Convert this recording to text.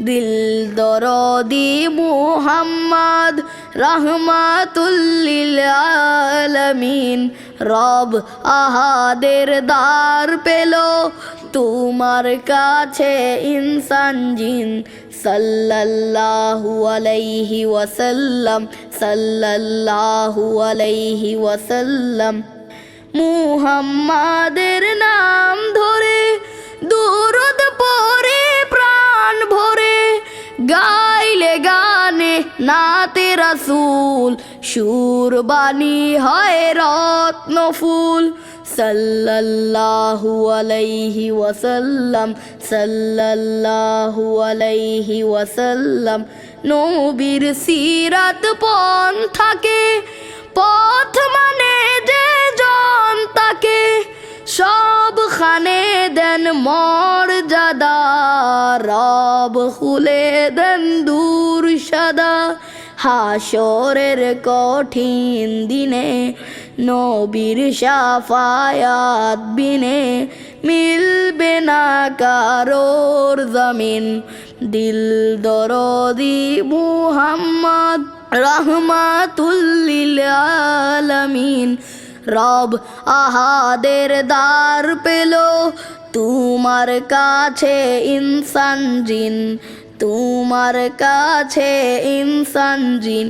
দিল দরদি মুহাম্মদ রহমাতুল লিল আলামিন। রব আহাদের দ্বার পেল তোমার কাছে ইনসান জিন। সাল্লাল্লাহু আলাইহি ওয়াসাল্লাম, সাল্লাল্লাহু আলাইহি ওয়াসাল্লাম। মুহাম্মাদের নাম ধরে দুরূদ পড়ে প্রাণ ভরে, গাইলে গানে নাতে রাসূল, সুরবাণী হয় রত্নফুল। সাল্লাল্লাহু আলাইহি ওয়াসাল্লাম, সাল্লাল্লাহু আলাইহি ওয়াসাল্লাম। নবীর সিরাত পন্থাকে পথ মানে যে জন তাকে, সবখানে দেন মর্যাদা, রব খুলে দেন দূর সাদা। হাসরের কঠিন দিনে নবীর শাফায়াত বিনে, মিলবে না কারোর জমিন। দিল দরদি মুহাম্মদ রহমাতুল লিল আলামিন। রব আহাদের দ্বার পেল তোমার কাছে ইনসান জিন, তোমার কাছে ইনসান জিন।